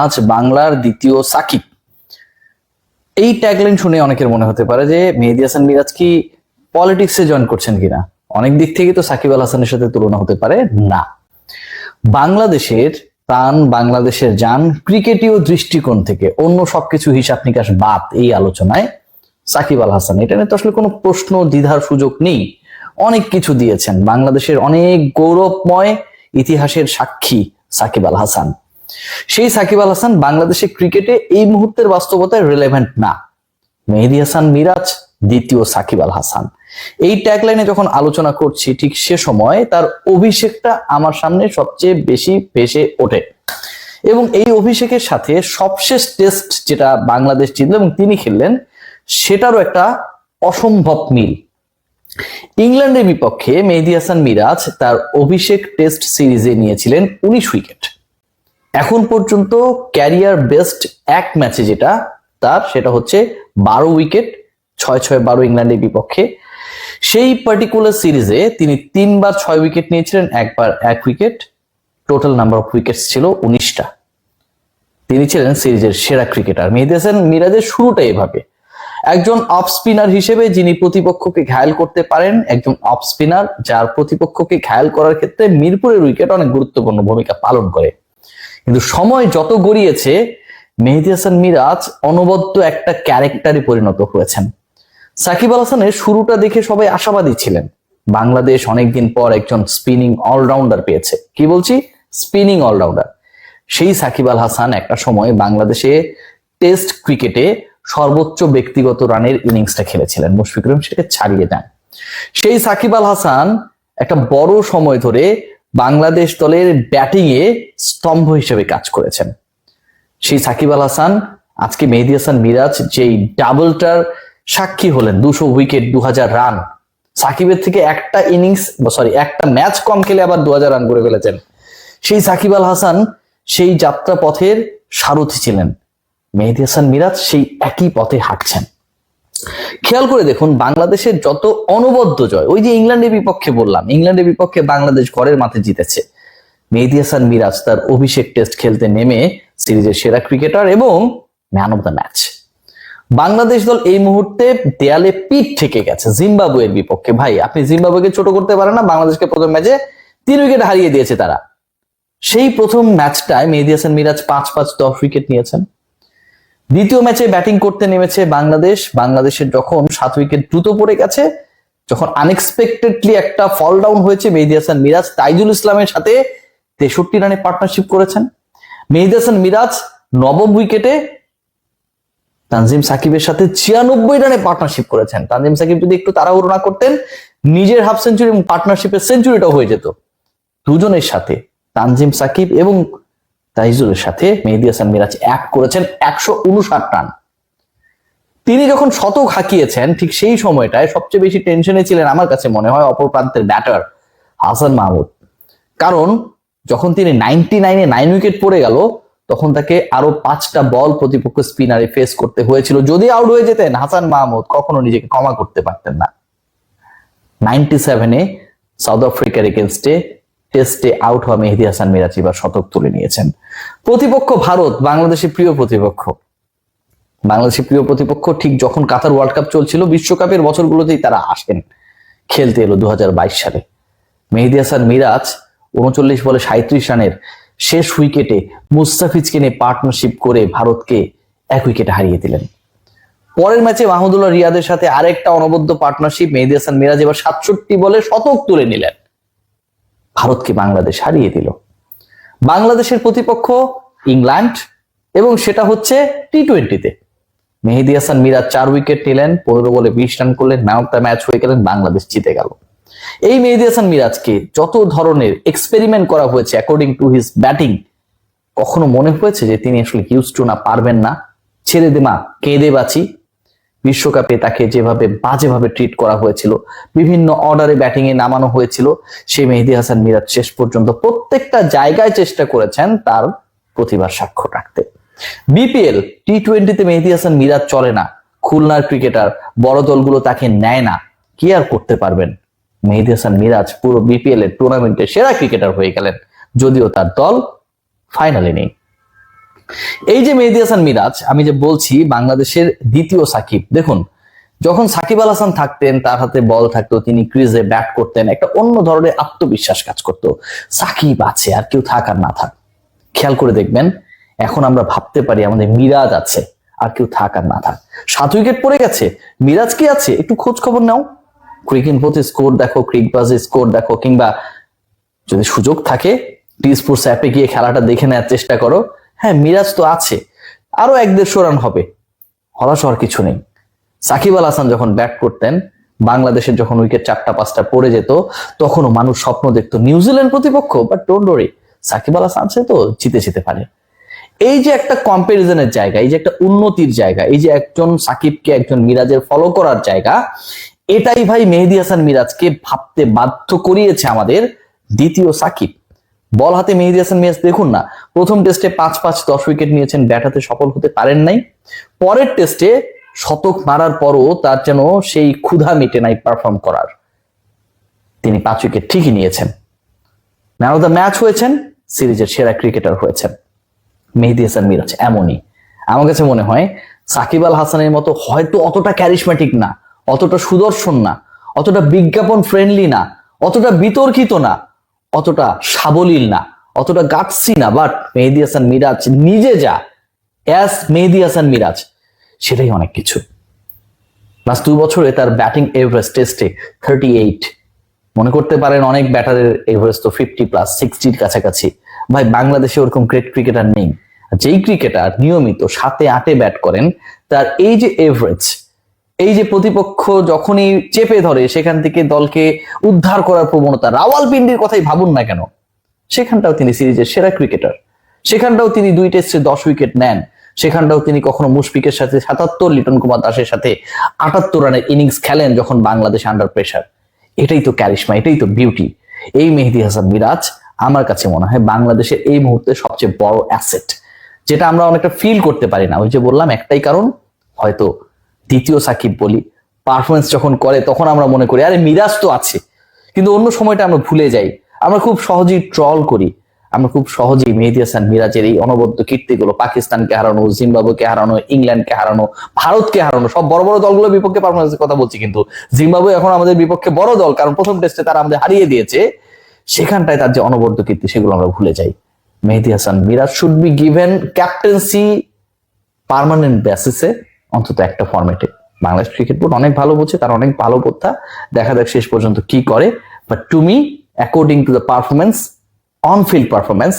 আজ বাংলার দ্বিতীয় সাকিব। এই ট্যাগলাইন শুনে অনেকের মনে হতে পারে যে মেহেদী হাসান মিরাজ কি পলিটিক্সে জয়েন করছেন কিনা। অনেক দিক থেকে তো সাকিব আল হাসানের সাথে তুলনা হতে পারে না। বাংলাদেশের প্রাণ, বাংলাদেশের জান, ক্রিকেটীয় দৃষ্টিকোণ থেকে অন্য সবকিছু হিসাব নিকাশ বাদ এই আলোচনায় সাকিব আল হাসান, এটা নিয়ে তো আসলে কোনো প্রশ্ন দ্বিধার সুযোগ নেই। অনেক কিছু দিয়েছেন, বাংলাদেশের অনেক গৌরবময় ইতিহাসের সাক্ষী সাকিব আল হাসান। সেই সাকিব আল হাসান বাংলাদেশের ক্রিকেটে এই মুহূর্তের বাস্তবতায় রিলেভেন্ট না। মেহেদী হাসান মিরাজ দ্বিতীয় সাকিব আল হাসান, এই ট্যাগলাইনে যখন আলোচনা করছি ঠিক সে সময় তার অভিষেকটা আমার সামনে সবচেয়ে বেশি ভেসে ওঠে। এবং এই অভিষেকের সাথে সবশেষ টেস্ট যেটা বাংলাদেশ জিতল এবং তিনি খেললেন, সেটারও একটা অসম্ভব মিল। ইংল্যান্ডের বিপক্ষে মেহেদী হাসান মিরাজ তার অভিষেক টেস্ট সিরিজে নিয়েছিলেন 19 উইকেট। এখন পর্যন্ত ক্যারিয়ার বেস্ট এক ম্যাচে যেটা তার, সেটা হচ্ছে 12 উইকেট, 6-6-12 ইংল্যান্ডের বিপক্ষে। সেই পার্টিকুলার সিরিজে তিনি 3 বার 6 উইকেট নিয়েছিলেন, একবার 1 wicket. Total number of wickets ছিল 19টা। তিনি ছিলেন সিরিজের সেরা ক্রিকেটার। মেহেদী হাসান মিরাজের শুরুটা এভাবে, একজন অফ স্পিনার হিসেবে যিনি প্রতিপক্ষকে ঘায়েল করতে পারেন, একজন অফ স্পিনার যার প্রতিপক্ষকে ঘায়েল করার ক্ষেত্রে মিরপুরের উইকেট অনেক গুরুত্বপূর্ণ ভূমিকা পালন করে। কিন্তু সময় যত গড়িয়েছে মেহেদী হাসান মিরাজ অনবদ্য একটা ক্যারেক্টারে পরিণত হয়েছেন। সাকিব আল হাসানের শুরুটা দেখে সবাই আশাবাদী ছিলেন, বাংলাদেশ অনেকদিন পর একজন স্পিনিং অলরাউন্ডার পেয়েছে। কি বলছি? Spinning allrounder. সেই সাকিব আল হাসান একটা সময় বাংলাদেশে টেস্ট ক্রিকেটে সর্বোচ্চ ব্যক্তিগত রানের ইনিংসটা খেলেছিলেন, মুশফিকুর রহিম সেটাকে ছাড়িয়ে দেন। সেই সাকিব আল হাসান একটা বড় সময় ধরে বাংলাদেশ দলের ব্যাটিং এ স্তম্ভ হিসেবে কাজ করেছেন। সেই সাকিব আল হাসান আজকে মেহেদী হাসান মিরাজ যেই ডাবলটার সাক্ষী হলেন, 200 উইকেট, 2000 রান। সাকিবের থেকে একটা একটা ম্যাচ কম খেলে আবার 2000 রান করে ফেলেছেন। সেই সাকিব আল হাসান সেই যাত্রা পথের সারথি ছিলেন। মেহেদী হাসান মিরাজ সেই একই পথে হাঁটছেন। খেয়াল করে দেখুন, বাংলাদেশের যত অনবদ্য জয়, ওই যে ইংল্যান্ডের বিপক্ষে বললাম, ইংল্যান্ডের বিপক্ষে বাংলাদেশ ঘরের মাঠে জিতেছে। মেহেদী হাসান মিরাজ তার অভিষেক টেস্ট খেলতে নেমে সিরিজের সেরা ক্রিকেটার এবং man of the match. Bangladesh দল এই মুহূর্তে দেয়ালে পিঠ ঠেকে গেছে জিম্বাবুয়ের বিপক্ষে। ভাই, আপনি জিম্বাবুয়েকে ছোট করতে পারেন না। বাংলাদেশকে প্রথম ম্যাচে 3 উইকেট হারিয়ে দিয়েছে তারা। সেই প্রথম ম্যাচটায় মেহেদী হাসান মিরাজ 5-5-10 উইকেট নিয়েছেন। দ্বিতীয় ম্যাচে ব্যাটিং করতে নেমেছে বাংলাদেশ। বাংলাদেশের যখন 7 উইকেট দ্রুত পড়ে গেছে, যখন আনএক্সপেক্টেডলি একটা ফল ডাউন হয়েছে, মেহেদী হাসান মিরাজ তাইজুল ইসলামের সাথে 63 রানে পার্টনারশিপ করেছেন। মেহেদী হাসান মিরাজ 9ম উইকেটে তানজিম সাকিবের সাথে 96 রানে পার্টনারশিপ করেছেন। তানজিম সাকিব যদি একটু তাড়াহুড়ো না করতেন, নিজের হাফ সেঞ্চুরি এবং পার্টনারশিপের সেঞ্চুরিটাও হয়ে যেত। দুজনের সাথে, তানজিম সাকিব এবং তাইজুলের সাথে মেহেদী হাসান মিরাজ এক করেছেন 159 রান। তিনি যখন শতক হাঁকিয়েছেন, ঠিক সেই সময়টায় সবচেয়ে বেশি টেনশনে ছিলেন আমার কাছে মনে হয় অপর প্রান্তের ব্যাটার হাসান মাহমুদ। কারণ যখন তিনি 99-এ 9 উইকেট পড়ে গেল, তখন তাকে আরো 5টা বল প্রতিপক্ষ স্পিনারে ফেস করতে হয়েছিল। যদি আউট হয়ে যেতেন, হাসান মাহমুদ কখনো নিজেকে ক্ষমা করতে পারতেন না। 97-এ সাউথ আফ্রিকার এগেইনস্টে টেস্টে আউট হওয়া মেহেদী হাসান মিরাজ এবার শতক তুলে নিয়েছেন। প্রতিপক্ষ ভারত, বাংলাদেশের প্রিয় প্রতিপক্ষ। বাংলাদেশের প্রিয় প্রতিপক্ষ ঠিক যখন কাতার ওয়ার্ল্ড কাপ চলছিল, বিশ্বকাপের বছরগুলোতেই তারা আসেন, খেলতে এলো 2022 সালে। মেহেদী হাসান মিরাজ 39 বলে 37 রানের শেষ উইকেটে মুস্তাফিজকে নিয়ে পার্টনারশিপ করে ভারতকে 1 উইকেটে হারিয়ে দিলেন। পরের ম্যাচে মাহমুদুল্লাহ রিয়াদের সাথে আরেকটা অনবদ্য পার্টনারশিপ, মেহেদী হাসান মিরাজ এবার 67 বলে শতক তুলে নিলেন, ভারতকে বাংলাদেশ হারিয়ে দিল। বাংলাদেশের প্রতিপক্ষ ইংল্যান্ড, এবং সেটা হচ্ছে টি-20-তে। মেহেদী হাসান মিরাজ 4 উইকেট নিলেন, 15 বলে 20 রান করলেন, ম্যান অফ দ্য ম্যাচ হয়ে গেলেন, বাংলাদেশ জিতে গেল। এই মেহেদী হাসান মিরাজকে যত ধরনের এক্সপেরিমেন্ট করা হয়েছে অ্যাকর্ডিং টু হিজ ব্যাটিং, কখনো মনে হয়েছে যে তিনি আসলে হিউজ টু না, পারবেন না, ছেড়ে দে মা, কেঁদে বাঁচি? বিশ্বকাপে তাকে যেভাবে বাজেভাবে ট্রিট করা হয়েছিল, বিভিন্ন অর্ডারে ব্যাটিং এ নামানো হয়েছিল, সেই মেহেদী হাসান মিরাজ শেষ পর্যন্ত প্রত্যেকটা জায়গায় চেষ্টা করেছেন তার প্রতিভার সাক্ষ্য রাখতে। বিপিএল, টি-20-তে মেহেদী হাসান মিরাজ চলে না, খুলনার ক্রিকেটার, বড় দলগুলো তাকে নেয় না, কি আর করতে পারবেন? মেহেদী হাসান মিরাজ পুরো বিপিএল এর টুর্নামেন্টে সেরা ক্রিকেটার হয়ে গেলেন, যদিও তার দল ফাইনালে নেই। এই যে মেহেদী হাসান মিরাজ, আমি যে বলছি বাংলাদেশের দ্বিতীয় সাকিব, দেখুন যখন সাকিব আল হাসান থাকতেন, তার হাতে বল থাকতো, তিনি ক্রিজে ব্যাট করতেন, একটা অন্য ধরনের আত্মবিশ্বাস কাজ করতো। সাকিব আছে, আর কেউ থাক আর না থাক, খেয়াল করে দেখবেন এখন আমরা ভাবতে পারি আমাদের মিরাজ আছে, আর কেউ থাক আর না থাক। 7 উইকেট পড়ে গেছে, মিরাজ কি আছে একটু খোঁজ খবর নাও, ক্রিক ইনফোতে স্কোর দেখো, ক্রিক বাজে স্কোর দেখো, কিংবা যদি সুযোগ থাকে টি স্পোর্টস অ্যাপে গিয়ে খেলাটা দেখে নেওয়ার চেষ্টা করো। হ্যাঁ, মিরাজ তো আছে, আরো 1-150 রান হবে, হতাশ হওয়ার কিছু নেই। সাকিব আল হাসান যখন ব্যাট করতেন, বাংলাদেশের যখন উইকেট 4টা-5টা পড়ে যেত, তখনও মানুষ স্বপ্ন দেখতো নিউজিল্যান্ড প্রতিপক্ষ, but don't worry, Shakib Al Hasan আছে তো জিতে যেতে পারে। এই যে একটা কম্পারিজনের জায়গা, এই যে একটা উন্নতির জায়গা, এই যে একজন সাকিবকে একজন মিরাজের ফলো করার জায়গা, এটাই ভাই মেহেদী হাসান মিরাজকে ভাবতে বাধ্য করিয়েছে আমাদের দ্বিতীয় সাকিব। বল হাতে মেহেদী হাসান মিরাজ দেখুন না, প্রথম টেস্টে 5-5 10 উইকেট নিয়েছেন, ব্যাট হাতে সফল হতে পারেন নাই। পরের টেস্টে শতক মারার পরও তার যেন সেই ক্ষুধা মিটে নাই পারফর্ম করার, তিনি 5 উইকেট ঠিকই নিয়েছেন, ম্যান অফ দ্য ম্যাচ হয়েছেন, সিরিজের সেরা ক্রিকেটার হয়েছেন। মেহেদী হাসান মিরাজ এমনই, আমার কাছে মনে হয় সাকিব আল হাসানের মতো হয়তো অতটা ক্যারিশম্যাটিক না, অতটা সুদর্শন না, অতটা বিজ্ঞাপন ফ্রেন্ডলি না, অতটা বিতর্কিত না, অতটা সাবলীল না, অতটা গাটসি না, বাট মেহেদী হাসান মিরাজ নিজে যা, অ্যাজ মেহেদী হাসান মিরাজ, সেটাই অনেক কিছু। লাস্ট 2 বছরে তার ব্যাটিং এভারেজ টেস্টে 38। মনে করতে পারেন অনেক ব্যাটারের এভারেজ তো 50+, 60-র কাছাকাছি। ভাই বাংলাদেশে ওরকম গ্রেট ক্রিকেটার নেই। যেই ক্রিকেটার নিয়মিত 7-8-এ ব্যাট করেন, তার এই যে এভারেজ, এই যে প্রতিপক্ষ যখনই চেপে ধরে সেখান থেকে দলকে উদ্ধার করার প্রবণতা, রাওয়ালপিন্ডির কথাই ভাবুন না কেন, সেখানটাও তিনি সিরিজের সেরা ক্রিকেটার, সেখানটাও তিনি 2 টেস্টে 10 উইকেট নেন, সেখানটাও তিনি কখনো মুশফিকের সাথে 77, লিটন কুমার দাসের সাথে 78 রানের ইনিংস খেলেন যখন বাংলাদেশ আন্ডার প্রেসার। এটাই তো ক্যারিশমা, এটাই তো বিউটি। এই মেহেদী হাসান মিরাজ আমার কাছে মনে হয় বাংলাদেশের এই মুহূর্তে সবচেয়ে বড় অ্যাসেট, যেটা আমরা অনেকটা ফিল করতে পারি না। ওই যে বললাম, একটাই কারণ, হয়তো দ্বিতীয় সাকিব বলি, পারফরমেন্স যখন করে তখন আমরা মনে করি আরে মিরাজ তো আছে, কিন্তু অন্য সময়টা আমরা ভুলে যাই, আমরা খুব সহজেই ট্রল করি, আমরা খুব সহজেই মেহেদী হাসান মিরাজের এই অনবদ্য কীর্তিগুলো, পাকিস্তানকে হারানো, জিম্বাবুয়েকে হারানো, ইংল্যান্ডকে হারানো, ভারতকে হারানো, সব বড় বড় দলগুলোর বিপক্ষে পারফরমেন্সের কথা বলছি, কিন্তু জিম্বাবুয়ে এখন আমাদের বিপক্ষে বড় দল, কারণ প্রথম টেস্টে তারা আমাদের হারিয়ে দিয়েছে, সেখানটায় তার যে অনবদ্য কীর্তি সেগুলো আমরা ভুলে যাই। Mehedi Hasan Miraz should be given captaincy permanent বেসিসে, অন্তত একটা ফরম্যাটে। বাংলাদেশ ক্রিকেট বোর্ড অনেক ভালো বোঝে, তার অনেক ভালো বোদ্ধা, দেখা যাক শেষ পর্যন্ত কি করে। But to me, according to the performance, on field performance,